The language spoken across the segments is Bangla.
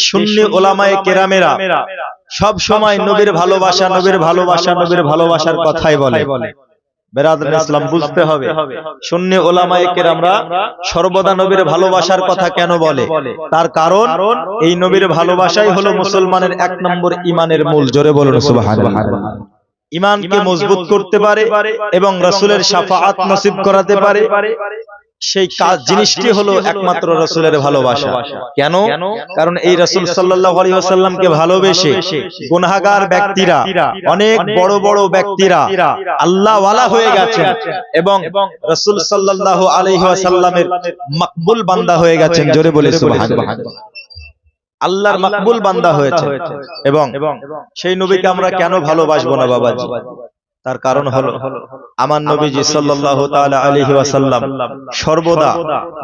সুন্নি উলামায়ে কেরামেরা সব সময় নবীর ভালোবাসা, নবীর ভালোবাসা, নবীর ভালোবাসার কথাই বলে। বেরাদরে ইসলাম বুঝতে হবে, সুন্নি উলামায়ে কেরামরা সর্বদা নবীর ভালোবাসার কথা কেন বলে? তার কারণ এই নবীর ভালোবাসাই হলো মুসলমানের 1 নম্বর ঈমানের মূল। জোরে বলুন সুবহানাল্লাহ। ঈমানকে মজবুত করতে পারে এবং রাসূলের শাফাআত নসিব করাতে পারে। সেই কাজ জিনিসটি হলো একমাত্র রাসূলের ভালোবাসা। কেন? কারণ এই রাসূল সাল্লাল্লাহু আলাইহি ওয়াসাল্লামকে ভালোবেসে গুনাহগার ব্যক্তিরা, অনেক বড় বড় ব্যক্তিরা আল্লাহ ওয়ালা হয়ে গেছেন এবং রাসূল সাল্লাল্লাহু আলাইহি ওয়াসাল্লামের মকবুল বান্দা হয়ে গেছেন। জোরে বলে সুবহানাল্লাহ। আল্লাহর মকবুল বান্দা হয়েছে এবং সেই নবীকে আমরা কেন ভালোবাসবো না বাবাজি? তার কারণ হলো আমার নবীজি সাল্লাল্লাহু তাআলা আলাইহি ওয়াসাল্লাম সর্বদা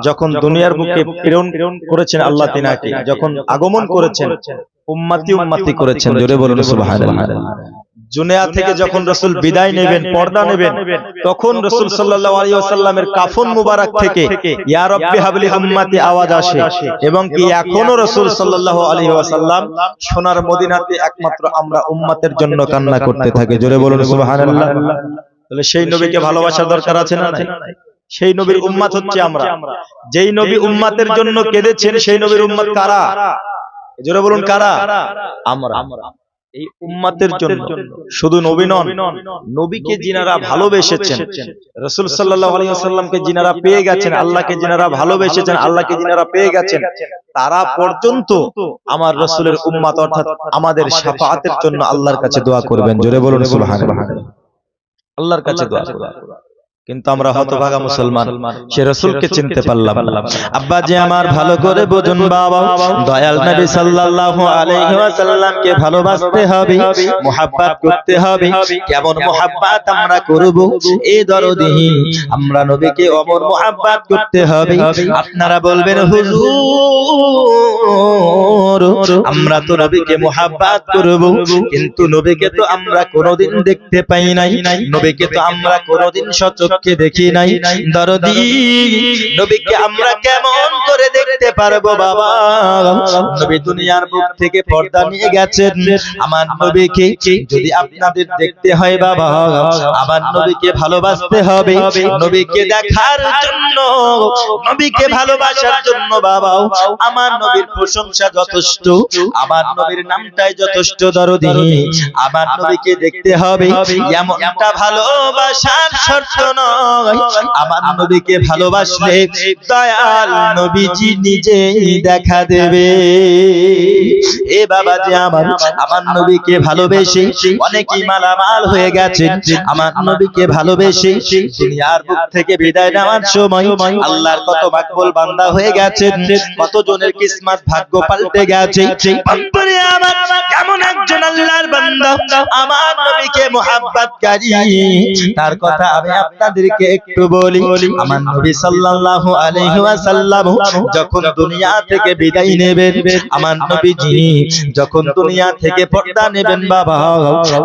যখন দুনিয়ার বুকে প্রেরণ করেছেন, আল্লাহ তিনাকে যখন আগমন করেছেন উম্মতি উম্মতি করেছেন। জোরে বলুন সুবহানাল্লাহ। দুনিয়া থেকে যখন রাসূল বিদায় নেবেন, পর্দা নেবেন, তখন রাসূল সাল্লাল্লাহু আলাইহি ওয়াসাল্লামের কাফন মুবারক থেকে ইয়া রাব্বি হাবলি উম্মতি আওয়াজ আসে এবং কি এখনো রাসূল সাল্লাল্লাহু আলাইহি ওয়াসাল্লাম সোনার মদিনাতে একমাত্র আমরা উম্মতের জন্য কান্না করতে থাকি। জোরে বলুন সুবহানাল্লাহ। তাহলে সেই নবীকে ভালোবাসার দরকার আছে না নাই? সেই নবীর উম্মত হচ্ছে আমরা। যেই নবী উম্মতের জন্য কেঁদেছেন সেই নবীর উম্মত কারা? জোরে বলুন কারা? আমরা। এই উম্মতের জন্য শুধু নবী নন, নবীকে যিনারা ভালোবেসেছেন, রাসূল সাল্লাল্লাহু আলাইহি ওয়াসাল্লামকে যিনারা পেয়ে গেছেন, আল্লাহকে যিনারা ভালোবেসেছেন, আল্লাহকে যিনারা পেয়ে গেছেন, তারা পর্যন্ত আমার রাসূলের উম্মত, অর্থাৎ আমাদের শাফাআতের জন্য আল্লাহর কাছে দোয়া করবেন। জোরে বলুন সুবহানাল্লাহ। আল্লাহর কাছে দোয়া করবেন। কিন্তু আমরা হতভাগা মুসলমান, সে রাসূলকে চিনতে পারলাম না। আব্বা জি আমার ভালো করে বুঝুন বাবা, দয়াল নবী সাল্লাল্লাহু আলাইহি ওয়াসাল্লামকে ভালোবাসতে হবে, মুহাব্বত করতে হবে। কেমন মুহাব্বত আমরা করব? এই দরদি আমরা নবীকে অমর মুহাব্বত করতে হবে। আপনারা বলবেন হুজুর আমরা তো নবীকে মুহাব্বত করব, কিন্তু নবীকে তো আমরা কোনোদিন দেখতে পাই নাই, নবীকে তো আমরা কোনোদিন সচক্ষে দেখি নাই। দরদি নবীকে আমরা কেমন করে দেখতে পারবো বাবা? নবী দুনিয়ার বুক থেকে পর্দা নিয়ে গেছেন। আমার নবীকে যদি আপনাদের দেখতে হয় বাবা, আমার নবীকে ভালোবাসতে হবে। নবীকে দেখার জন্য, নবীকে ভালোবাসার জন্য বাবা আমার নবীর প্রশংসা যথেষ্ট, আমার নবীর নামটাই যথেষ্ট। দরদি আমার নবীকে দেখতে হবে। এমনটা ভালোবাসার শর্ত নয়, আমার নবীকে ভালোবাসলে দয়াল নবীজি নিজেই দেখা দেবে। এ বাবা যে আমার নবীকে ভালোবেসে অনেকেই মালামাল হয়ে গেছেন। আমার নবীকে ভালোবেসে দুনিয়ার বুক থেকে বিদায় নেওয়ার সময় আল্লাহর কত মাকবুল বান্দা হয়ে গেছেন, কত জনের কিসমত ভাগ্য পাল্টে গেছে। বাপরে আমার এমন একজন আল্লাহর বান্দা আমার নবীকে মুহাব্বতকারী, তার কথা আমি আপনাদেরকে একটু বলি। আমার নবী সাল্লাল্লাহু আলাইহি ওয়াসাল্লাম যখন দুনিয়া থেকে বিদায় নেবেন, আমার নবীজি যখন দুনিয়া থেকে পর্দা নেবেন বাবা,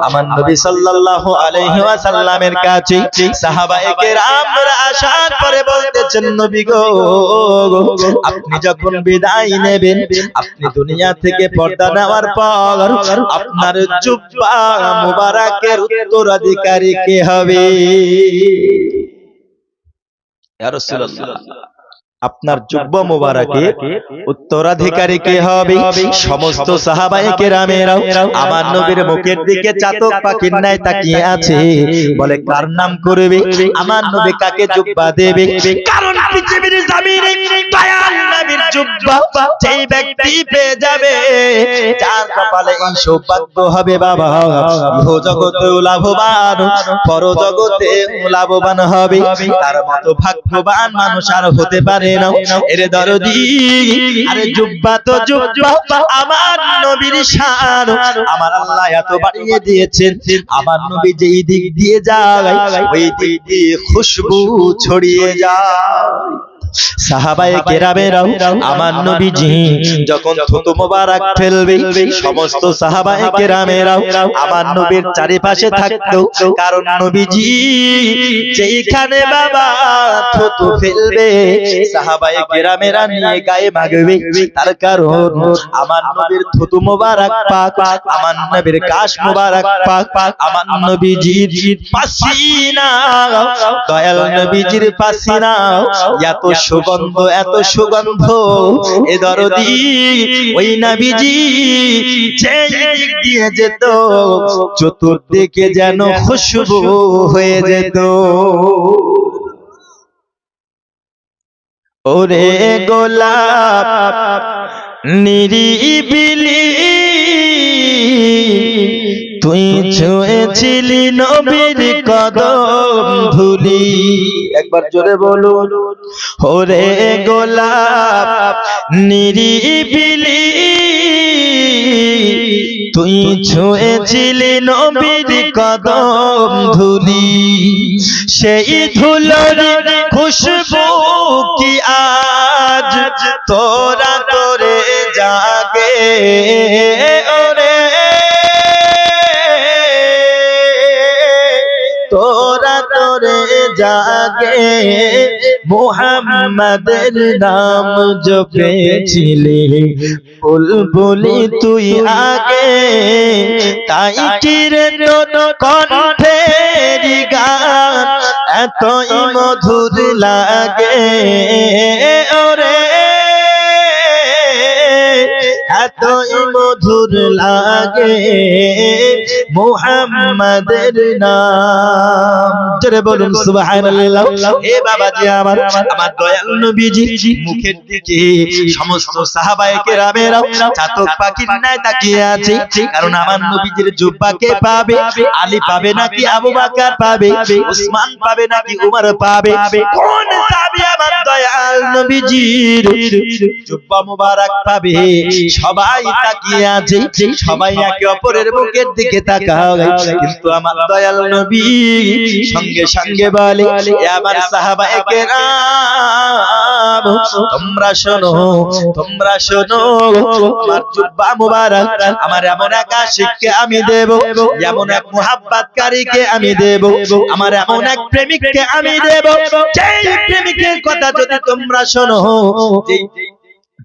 আমার নবী সাল্লাল্লাহু আলাইহি ওয়াসাল্লামের কাছে সাহাবায়ে কেরামরা আসার পরে বলতেছেন, নবী গো আপনি যখন বিদায় নেবেন, আপনি দুনিয়া থেকে পর্দা নেওয়ার পর আপনার জুব্বা মুবারকের উত্তরাধিকারী কে হবে? ইয়া রাসূলুল্লাহ আপনার জুব্বা মুবারকের উত্তরাধিকারী কে হবে? সমস্ত সাহাবায়ে কেরামেরা আমার নবীর মুখের দিকে চাতক পাখির ন্যায় তাকিয়ে আছে। বলে কার নাম করবে? আমার নবী কাকে জুব্বা দেবে? কারণ পৃথিবীর জমিনে দয়াল নবীর জুব্বা যেই ব্যক্তি পেয়ে যাবে, যার কপালে এই সৌভাগ্য হবে বাবা, ইহ জগতে লাভবান, পর জগতে লাভবান হবে। তার মতো ভাগ্যবান মানুষ আর হতে পারে না। এরে দরদি আরে জুব্বা তো জুব্বা, আমার নবীর শান আমার আল্লাহ এত বাড়িয়ে দিয়েছেন। আমার নবী যেই দিক দিয়ে যায় ওই দিক দিয়ে খুশবু ছড়িয়ে যায়। সাহাবায়ে কেরামেরাও আমার নবীজি যখন থুতু মোবারক ফেলবে সমস্ত সাহাবায়ে কেরামেরাও আমার নবীর চারিপাশে থাকতো, কারণ নবীজি যেইখানে বাবা থুতু ফেলবে সাহাবায়ে কেরামেরা নিয়ে গায়ে মাখবে, তার কারণ আমার নবীর থুতু মোবারক পাক, আমার নবীর কাশ মোবারক পাক, আমার নবীজির পাসিনা, দয়াল নবীজির পাসিনা এত সুগন্ধ, এত সুগন্ধ, এ দরদি ওই নবীজি যেই দিক দিয়ে যেত চতুর্দিকে যেন খুশবু হয়ে যেত। ওরে গোলাপ নিরিবিলি তুই ছুঁয়েছিলি নবীর কদম ধুলি, একবার জোরে বলুন। ওরে গোলাপ নিরিবিলি তুই ছুঁয়েছিলি নবীর কদম ধুলি, সেই ধুলোর খুশবু কি আজ তোরা তোরে জাগে, ওরে তোরা তোরে জাগে, মুহাম্মাদের নাম জপেছিলি বুলবুলি তুই আগে, তাই চিরে তোর কণ্ঠের গান এতই মধুর লাগে, ওরে এতই মধুর লাগে মুহাম্মাদের নাম। জোরে বলুন সুবহানাল্লাহ। এ বাবাজি আমার, আমার দয়াল নবীজি মুখের দিকে সমস্ত সাহাবায়ে কেরামেরা চাতক পাখির ন্যায় তাকিয়ে আছে, কারণ আমার নবীজির জুব্বাকে পাবে, আলী পাবে নাকি আবু বকর পাবে, উসমান পাবে নাকি উমর পাবে, কোন সাহাবী আমার দয়াল নবীজির জুব্বা মুবারক পাবে? সবাই তাকিয়ে আছে, সবাই একে অপরের মুখের দিকে তাকায়, কিন্তু আমার দয়াল নবী সঙ্গে সঙ্গে বলে, এ আমার সাহাবায়ে কেরাম তোমরা শোনো, তোমরা শোনো, আমার জুব্বা মুবারক আমার এমন এক আশিককে আমি দেব, এমন এক মুহাব্বতকারীকে আমি দেব, আমার এমন এক প্রেমিককে আমি দেব, যেই প্রেমিকের কথা যদি তোমরা শোনো,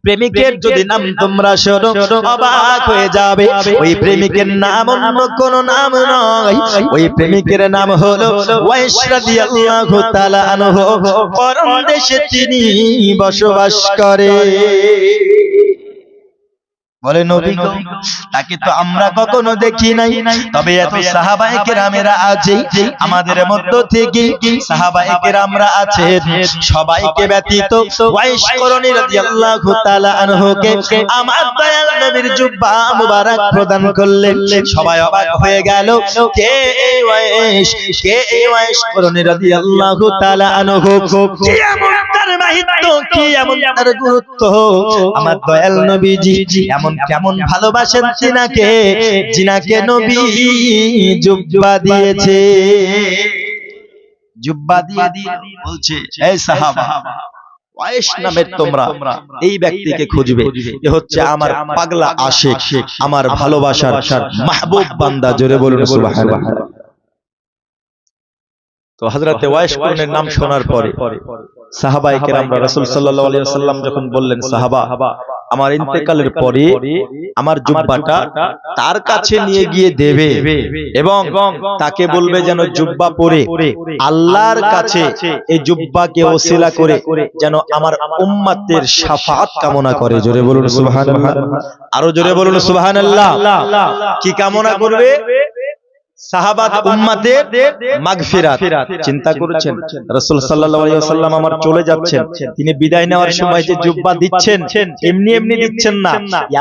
প্রেমিকের যদি নাম তোমরা শোনো অবাক হয়ে যাবে। ওই প্রেমিকের নাম অন্য কোন নাম নয়, ওই প্রেমিকের নাম হলো ওয়াইস রাদিয়াল্লাহু তাআলা আনহু, পরম দেশে তিনি বসবাস করে। বলে নবী গো, তাকে তো আমরা কখনো দেখি নাই, তবে এত সাহাবায়ে কেরামেরা আছে আমাদের মধ্য থেকে, সাহাবায়ে কেরামরা আছেন, সবাইকে ব্যতীত ওয়াইস করণী রাদিয়াল্লাহু তাআলা আনহুকে আমার দয়াল নবীর জুব্বা মুবারক প্রদান করলেন। সবাই অবাক হয়ে গেল, কে এই ওয়াইস, কে এই ওয়াইস করণী রাদিয়াল্লাহু তাআলা আনহু, কি এমন তার মাহিত্য, কি এমন তার গুরুত্ব, আমার দয়াল নবীজি এমন কেমন ভালোবাসেন জিনাকে, জিনাকে নবী জুব্বা দিয়েছে, জুব্বা দিয়ে বলছে, এই সাহাবা ওয়াইস নামের তোমরা এই ব্যক্তিকে খুঁজবে, এ হচ্ছে আমার পাগলা আশিক, আমার ভালোবাসার মাহবুব বান্দা। জোরে বলুন সুবহানাল্লাহ। তো হযরতে ওয়াইস করণের নাম শোনার পরে সাহাবায়ে কেরামরা রাসূল সাল্লাল্লাহু আলাইহি ওয়াসাল্লাম যখন বললেন, সাহাবা আমার ইন্তেকালের পরে আমার জুব্বাটা তার কাছে নিয়ে গিয়ে দেবে এবং তাকে বলবে যেন জুব্বা পরে আল্লাহর কাছে এই জুব্বাকে ওসিলা করে যেন আমার উম্মতের শাফাআত কামনা করে। জোরে বলুন সুবহানাল্লাহ, আরো জোরে বলুন সুবহানাল্লাহ। কি কামনা করবে? সাহাবাত উম্মতের মাগফিরাত। চিন্তা করেছেন রাসূল সাল্লাল্লাহু আলাইহি ওয়াসাল্লাম আমার চলে যাচ্ছেন, তিনি বিদায় নেওয়ার সময় যে জুব্বা দিচ্ছেন এমনি এমনি দিচ্ছেন না,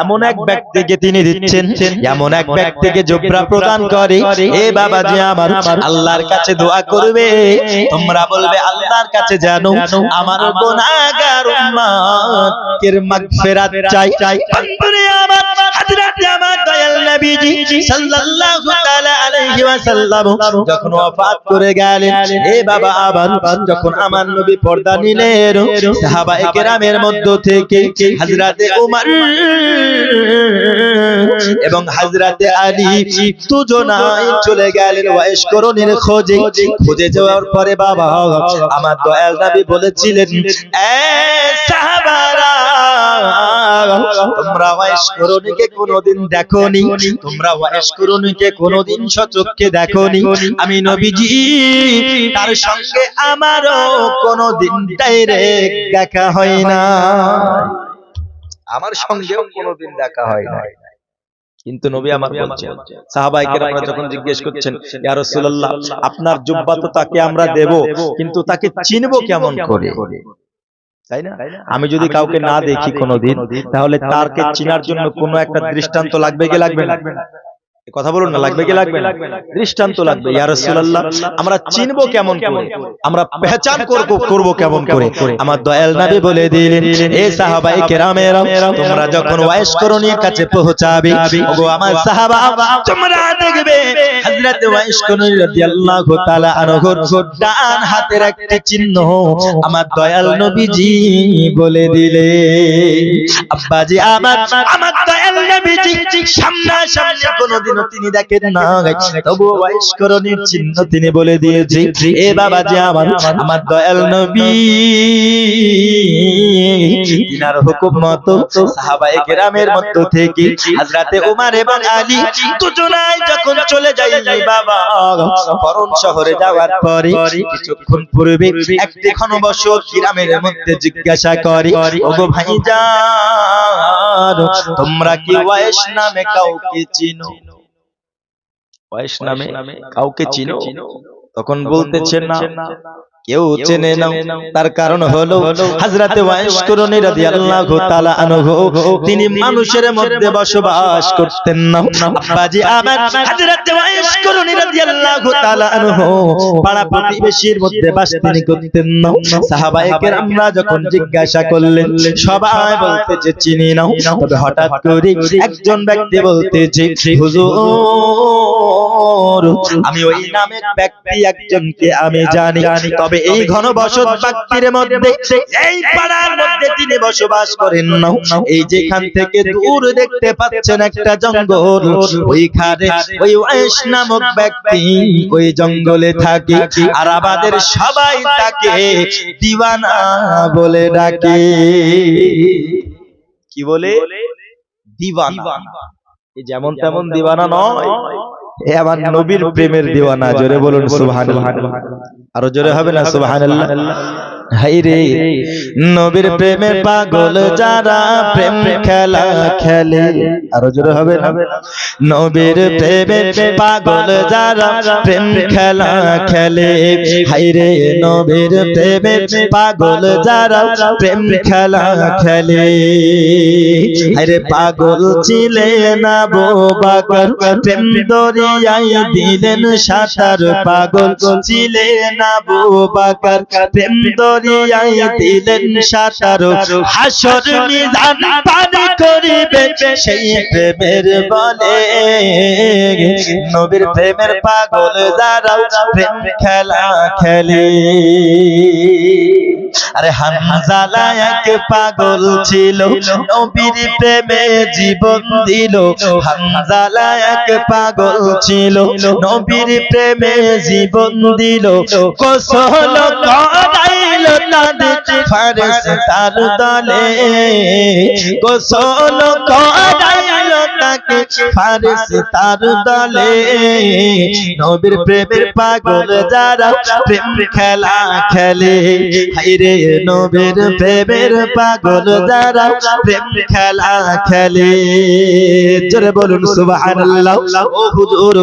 এমন এক ব্যক্তিকে তিনি দিচ্ছেন, এমন এক ব্যক্তিকে জুব্বা প্রদান করে। এ বাবাজি আমার, আল্লাহর কাছে দোয়া করবে, তোমরা বলবে আল্লাহর কাছে জানো আমার গুনাহগার উম্মতের মাগফিরাত চাই। বন্ধুরে আমার, হযরত আমার দয়াল নবীজি সাল্লাল্লাহু তাআলা আলাইহি আলাইহি ওয়াসাল্লাম যখন ওয়াফাত করে গেলেন, এ বাবা আবার যখন আমার নবী পর্দা নিলেন, সাহাবায়ে কেরামের মধ্য থেকে হযরতে ওমর এবং হযরতে আলী দুজনাই চলে গেলেন ওয়াইশকরণের খোঁজে। খুঁজে যাওয়ার পরে বাবা আমার দয়াল নবী বলেছিলেন, এ সাহাবারা, তোমরা ওয়াইশকরণীকে কোনোদিন দেখোনি, তোমরা ওয়াইশকরণীকে কোনোদিন সচক্ষে দেখোনি। আমি নবীজি তার সঙ্গে আমারও কোনোদিন ডাইরেক্ট দেখা হয় না, আমার সঙ্গেও কোনোদিন দেখা হয় না। কিন্তু নবী আমার বলছেন, সাহাবায়ে কেরামরা যখন জিজ্ঞেস করছেন, ইয়া রাসূলুল্লাহ, আপনার জুব্বা তো তাকে আমরা দেব, কিন্তু তাকে চিনবো কেমন করে? তাই না? আমি যদি কাউকে না দেখি কোনোদিন, তাহলে তারকে চিনার জন্য কোনো একটা দৃষ্টান্ত লাগবে কি লাগবে না? কথা বলুন না, লাগবে কি লাগবে না? দৃষ্টান্ত লাগবে। ইয়া রাসূলুল্লাহ, আমরা চিনবো কেমন করে, আমরা পেহচান করব কেমন করে? আমার দয়াল নবী বলে দিলেন, এ সাহাবায়ে কেরামেরা, তোমরা যখন ওয়াইশকরণীর কাছে পৌঁছাবে, ওগো আমার সাহাবা, তোমরা দেখবে হযরত ওয়াইশকরণী রাদিয়াল্লাহু তাআলা আনহুর ডান হাতের একটা চিহ্ন আমার দয়াল নবীজি বলে দিলে। আব্বাজি আমার দয়াল নবীজি সামনাসামনি কোনোদিন তিনি দেখেন না, তবু ওয়াইশকরণীর চিহ্ন তিনি বলে দিয়েছে। এ বাবাজি আমার দয়াল নবী তিনার হুকুম মতো সাহাবায়ে কেরামের মধ্য থেকে হযরতে ওমর এবং আলী দুজনাই যখন চলে যায় বাবা করণ শহরে যাওয়ার পরে কিছুক্ষণ পূর্বে একটি ঘনবসত গ্রামের মধ্যে জিজ্ঞাসা করে, ওগো ভাইজান, তোমরা কি ওয়াইশ নামে কাউকে চিনো? ওয়াইশ নামে কাউকে চিনো? তখন বলতেছেন না, কেউ চেনে না। তার কারণ হলো হযরতে ওয়াইশকরণী রাদিয়াল্লাহু তাআলা আনহু তিনি মানুষের মধ্যে বসবাস করতেন না। আব্বাজি আমার হযরতে ওয়াইশকরণী রাদিয়াল্লাহু তাআলা আনহু পাড়া প্রতিবেশীর মধ্যে বাস তিনি করতেন না। সাহাবায়ে কেরামরা যখন জিজ্ঞাসা করলেন, সবাই বলতেছে চিনি না। তবে হঠাৎ করে একজন ব্যক্তি বলতেছে, হুজুর, আমি ওই নামের ব্যক্তি একজনকে আমি জানি, তবে এই ঘনবসত ব্যক্তির মধ্যে, এই পাড়ার মধ্যে তিনি বসবাস করেন না। এই যেখান থেকে দূর দেখতে পাচ্ছেন একটা জঙ্গল, ওইখানে ওই ওয়াইশ নামক ব্যক্তি ওই জঙ্গলে থাকে, আর আমাদের সবাই তাকে দিওয়ানা বলে ডাকে। কি বলে? দিওয়ানা। যেমন তেমন দিওয়ানা নয়, এ আমার নবীর প্রেমের দিওয়ানা। জোরে বলুন সুবহানাল্লাহ। আরো জোরে হবে না সুবহানাল্লাহ? হাইরে নবীর প্রেমের পাগল যারা প্রেম খেলা খেলে, আরো জোরে হবে না? নবীর প্রেমের পাগল যারা প্রেম খেলা খেলে, হাইরে নবীর প্রেমের পাগল যারা প্রেম খেলা খেলে, হাইরে পাগল ছিলেন আবু বকর, প্রেম দরিয়ায় দিলেন সাঁতার। পাগল ছিলেন আবু বকর, প্রেম দরিয়ায় দিলেন সাঁতার। হাসর মিজান পার করিবে সেই প্রেমের বলে, নবীর প্রেমের পাগল যারা প্রেম খেলা খেলে। আরে হানজালা এক পাগল ছিল, নবীর প্রেমে জীবন দিল। হানজালা এক পাগল ছিল, নবীর প্রেমে জীবন দিল। গোসল করাইল তাদের ফেরেশতার দলে, গোসল করাইল তাকে ফেরেশতার দলে। নবীর প্রেমের পাগল যারা প্রেম খেলা খেলে, হায়রে নবীর প্রেমের পাগল যারা প্রেম খেলা খেলে। জোরে বলুন সুবহানাল্লাহ। ও হুজুর,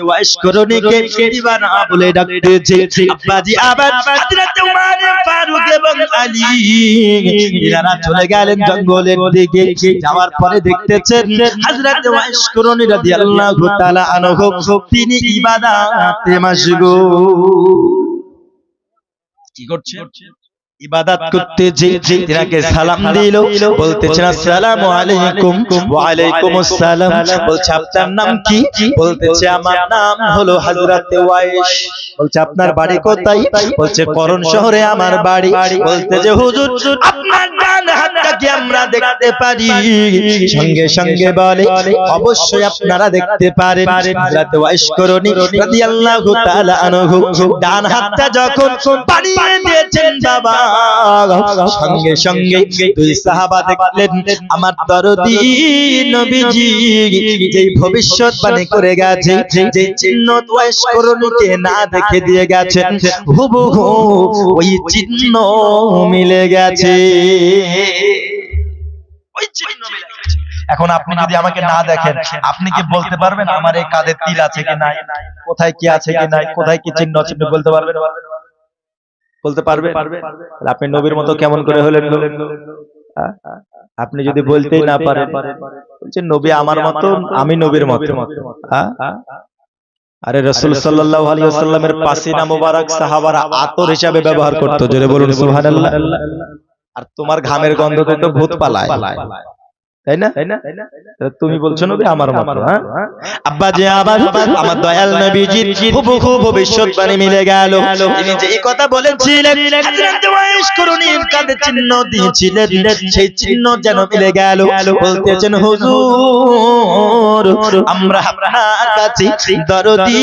ওয়াইশকরণীকে দিওয়ানা বলে ডাকতেছে। আব্বাজি আবার হযরত ওমর ফারুক এবং আলী এরা চলে গেলেন জঙ্গলের দিকে। যাওয়ার পরে দেখতেছেন হযরত ওয়াইশকরণী রাদিয়াল্লাহু তাআলা আনহু তিনি ইবাদতে মশগুল। কি করছেন? ইবাদত করতে যে তিনাকে সালাম দিল, বলতেছেন আসসালামু আলাইকুম। ওয়া আলাইকুম আসসালাম। বলছে আপনার নাম কি? বলতেছে আমার নাম হলো হযরতে ওয়াইস। বলছে আপনার বাড়ি কোথায়? বলছে করণ শহরে আমার বাড়ি। বলতে যে হুজুর আপনার ডান হাতটা কি আমরা দেখতে পারি? সঙ্গে সঙ্গে বলে অবশ্যই আপনারা দেখতে পারেন। হযরতে ওয়াইস করণী রাদিয়াল্লাহু তাআলা আনহু ডান হাতটা যখন বাড়িয়ে দিয়েছেন বাবা, সঙ্গে সঙ্গে দুই সাহাবা দেখলেন আমার দরদি নবীজি যেই ভবিষ্যৎবাণী করে গেছে, যে চিহ্ন ওয়াইস করণীকে না দেখে দিয়ে গেছেন, হুবহু ওই চিহ্ন মিলে গেছে। ওই চিহ্ন মিলে গেছে। এখন আপনি যদি আমাকে না দেখেন, আপনি কি বলতে পারবেন আমার এই কাঁধে তিল আছে কি নাই, কোথায় কি আছে কি নাই, কোথায় কি চিহ্ন আছে বলতে পারবেন? বলতে পারবে? আপনি নবীর মতো কেমন করে হলেন? আপনি যদি বলতেই না পারেন, বলছেন নবী আমার মতো, আমি নবীর মতো। আরে রাসূল সাল্লাল্লাহু আলাইহি ওয়াসাল্লামের পাসিনা মোবারক সাহাবারা আতর হিসাবে ব্যবহার করত। জোরে বলুন সুবহানাল্লাহ। আর তোমার ঘামের গন্ধতে তো ভূত পালায়, তাই না? তুমি বলছো নবী আমার মতো। আব্বা যে আবার আমার দয়াল নবীজির হুবহু ভবিষ্যৎবাণী মিলে গেল। তিনি যে কথা বলেছিলেন হযরত ওয়াইস করণীর কাঁধে চিহ্ন দিয়েছিলেন, সেই চিহ্ন যেন মিলে গেল। বলতেছেন হুজুর আমরা আপনার কাছে দরদি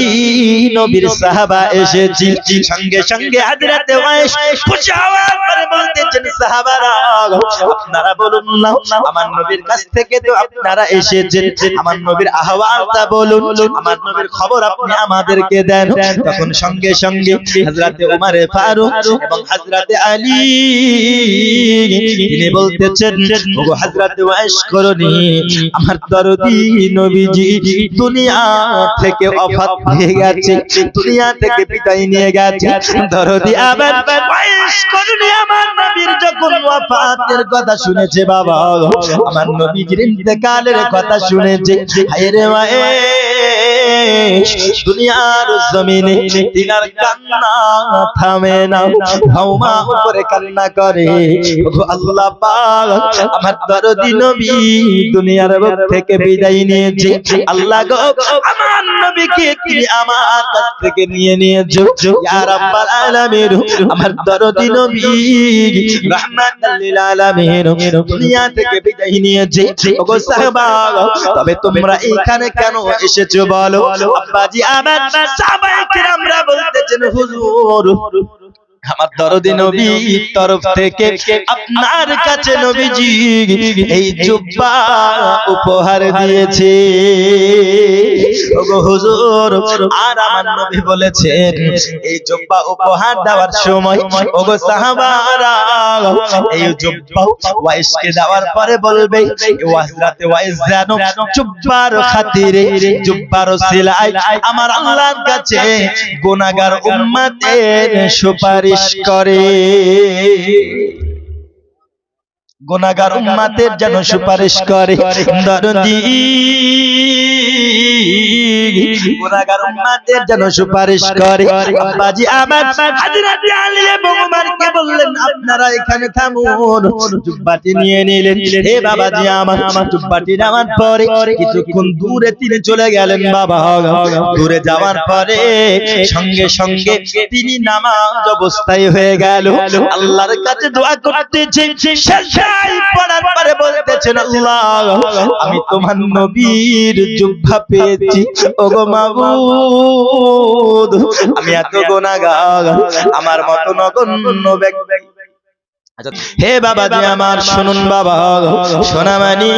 নবীর সাহাবা এসেছি। সঙ্গে সঙ্গে হযরত ওয়াইস খুশি হওয়ার পরে বলতেছেন সাহাবারা আপনারা বলুন না আমার নবীর কাছ থেকে তো আপনারা এসেছেন, আমার নবীর আহ্বানটা বলুন, আমার নবীর খবর আপনি আমাদেরকে দেন। তখন সঙ্গে সঙ্গে হযরতে ওমর ফারুক এবং হযরতে আলী তিনি বলতেছেন ওগো হযরতে ওয়াইস করণী আমার দরদি নবীজি দুনিয়া থেকে ওফাত হয়ে গেছে, দুনিয়া থেকে বিদায় নিয়ে গেছে। দরদি আবার ওয়াইস করণী আমার নবীর যখন ওফাতের কথা শুনেছে বাবা, আমার নবীজির ইন্তেকালের কথা শুনেছে, হায় রে ওয়াইস দুনিয়ার জমিনে তিনার কান্না থামে না, হাওমা করে কান্না করে ওগো আল্লাহ পাক আমার দরদি নবী দুনিয়ার বুক থেকে বিদায় নিয়েছে। আল্লাহ গো আমার নবীকে তুমি আমার কাছ থেকে নিয়ে নিয়েছো ইয়া রাব্বাল আলামিন। আমার দরদি নবী রাহমাতাল লিল আলামিন দুনিয়া থেকে বিদায় নিয়েছে। ওগো সাহাবা তবে তোমরা এখানে কেন এসেছো বলো? আব্বাজি আমার সাহাবায়ে কিরামরা বলতেছেন হুজুর আমার দরদি নবীর তরফ থেকে আপনার কাছে নবীজি এই জুব্বা উপহার দিয়েছে। ওগো হুজুর আর আমার নবী বলেছেন এই জুব্বা উপহার দেওয়ার সময় ওগো সাহাবারা এই জুব্বা ওয়াইসকে দেওয়ার পরে বলবে হযরতে ওয়াইস যেন জুব্বার খাতিরে জুব্বার ওসিলায় আমার আল্লাহর কাছে গুনাহগার উম্মতের সুপারিশ করে, গুনাহগার উম্মতের যেন সুপারিশ করে। দরদি গুনাহগার উম্মতের যেন সুপারিশ করে। আব্বাজি আমার হযরত আলী এবং ওমরকে বললেন আপনারা এখানে থামুন। জুব্বাটি নিয়ে নিলেন। হে বাবাজি আমার জুব্বাটি নেওয়ার পরে কিছুক্ষণ দূরে তিনি চলে গেলেন বাবা। দূরে যাওয়ার পরে সঙ্গে সঙ্গে তিনি নামাজ অবস্থায় হয়ে গেল, আল্লাহর কাছে দোয়া করতেছেন। শেষাই পড়ার পরে বলতেছেন আল্লাহ আমি তোমার নবীর জুব্বা পেয়েছি, ওগো মাবুদ আমি এত গুনাহগার, আমার মতো নগণ্য ব্যক্তি। হে বাবাজি আমার শুনুন বাবা, সোনামানি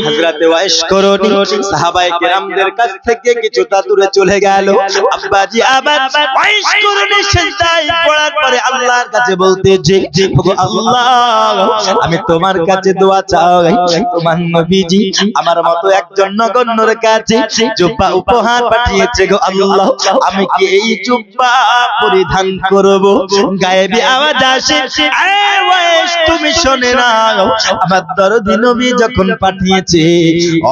হযরতে ওয়াইস করণী সাহাবায়ে কেরামদের কাছ থেকে কিছুটা দূরে চলে গেল। আব্বাজি আবার ওয়াইস করণী সিজদায় পড়ার পরে আল্লাহর কাছে বলতেছে ওগো আল্লাহ আমি তোমার কাছে দোয়া চাই, তোমার নবীজি আমার মতো একজন নগণ্যর কাছে জুব্বা উপহার পাঠিয়েছে গো আল্লাহ, আমি কি এই জুব্বা পরিধান করব? গায়েবী আওয়াজ আসে ওয়াইস তুমি শোনে না, আমার দরদি নবী যখন পাঠিয়েছে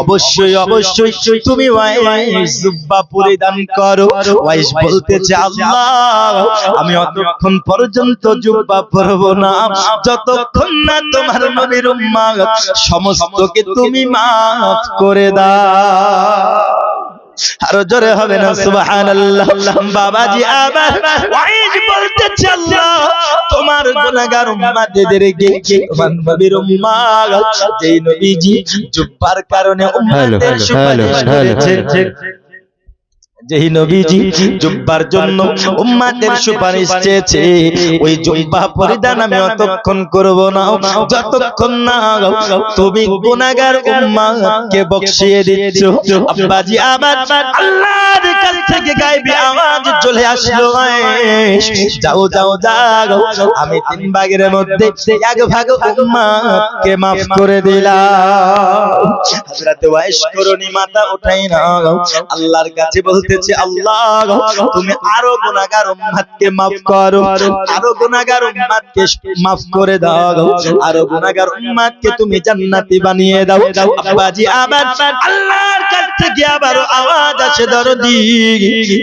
অবশ্যই অবশ্যই তুমি ওয়াইস জুব্বা পরিধান করো। ওয়াইস বলতেছে আল্লাহ আমি অতক্ষণ পর্যন্ত জুব্বা পরবো না যতক্ষণ না তোমার নবীর উম্মত সমস্তকে তুমি মাফ করে দাও। আরো জোরে হবে না সুবহানাল্লাহ। বাবাজি আবার ওয়াইজ বলতেছে আল্লাহ তোমার গুনাহগার উম্মতদেরকে তোমার নবীর উম্মত যেই নবীজি জুব্বার কারণে উম্মতের সুপারিশ করেছে, যেই নবীজি জুব্বার জন্য উম্মতের সুপারিশ চেয়েছে ওই জুব্বা পরিধান আমি অতক্ষণ করব না যতক্ষণ না তুমি গুনাহগার উম্মতকে বখশিয়ে দিচ্ছ। আব্বাজি আবার আল্লাহর কাছ থেকে গায়বী আওয়াজ চলে আসলো যাও যাও যাও আমি 3 ভাগের মধ্যে 1 ভাগ উম্মতকে maaf করে দিলাম। হযরত ওয়াইস করুনি মাথা উঠাই না আল্লাহর কাছে বলতে আল্লাহ তুমি আরো গুনাহগার উম্মতকে maaf করো, আরো গুনাহগার উম্মতকে maaf করে দাও, আরো গুনাহগার উম্মতকে তুমি জান্নাতি বানিয়ে দাও। আব্বাজি আবার আল্লাহর কাছ থেকে আবার আওয়াজ আসে দরদি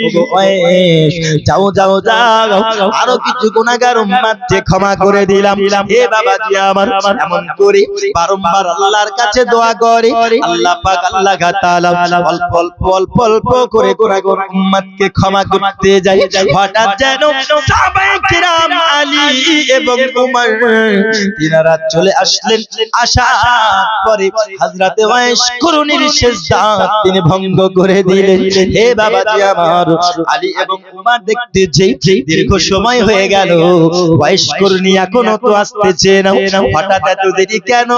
ওগো ওয়াইস যাও যাও যাও আরো কিছু গুনাহগার উম্মতকে ক্ষমা করে দিলাম। হে বাবাজি আমার এমন করে বারংবার আল্লাহর কাছে দোয়া করে আল্লাহ পাক আল্লাহ তাআলা অল্প অল্প অল্প করে গুনাহগার উম্মতকে ক্ষমা করতে যাই। হঠাৎ যেন সাহাবায়ে কিরাম আলী এবং উমর তিনারা চলে আসলেন। আসার পরে হযরত ওয়াইস করুনির সিজদা তিনি ভঙ্গ করে দিলেন। হে বাবাজি আমার আলী এবং উমর দেখতে যেই দীর্ঘ সময় হয়ে গেল ওয়াইস করুনি এখনো তো আসতেছে না, হঠাৎ এত দেরি কেন?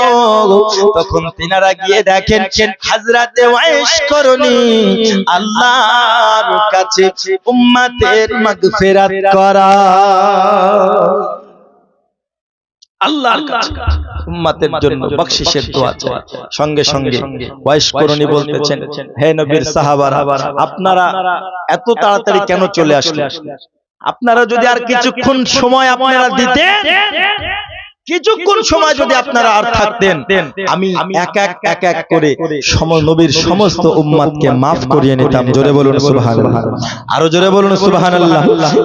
তখন তিনারা গিয়ে দেখেন হযরত ওয়াইস করুনি আল্লাহর কাছে উম্মতের মাগফিরাত করা, আল্লাহর কাছে উম্মতের জন্য বখশিশের দোয়া চায়। সঙ্গে সঙ্গে ওয়াইস করুনি বলতেছেন হে নবীর সাহাবারা আপনারা এত তাড়াতাড়ি কেন চলে আসলেন? আপনারা যদি আর কিছুক্ষণ সময় আপনারা দিতেন, কিছুক্ষণ সময় যদি আপনারা আর থাকতেন আমি এক এক করে নবীর সমস্ত উম্মতকে maaf করিয়ে নিতাম। জোরে বলুন সুবহানাল্লাহ, আরো জোরে বলুন সুবহানাল্লাহ।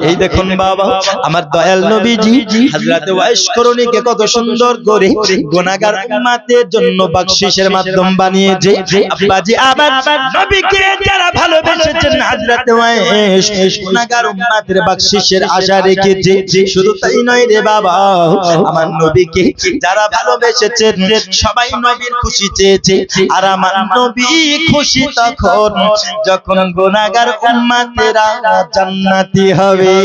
এই দেখুন বাবা আমার দয়াল নবীজি হযরত ওয়াইস করুনিকে কত সুন্দর করে গুনাহগার উম্মতের জন্য বখশিশের মাধ্যম বানিয়েছে। আব্বাজি আবার নবীকে যারা ভালোবেসেছেন হযরত ওয়াইস গুনাহগার উম্মতের বখশিশের আশা রেখেছে। শুধু তাই নয় রে বাবা আমার নবীকে যারা ভালোবেসেছেন সবাই নবীর খুশি চেয়েছে। আর আমার নবী খুশি তখন যখন গুনাহগার উম্মতেরা জান্নাতি হবে।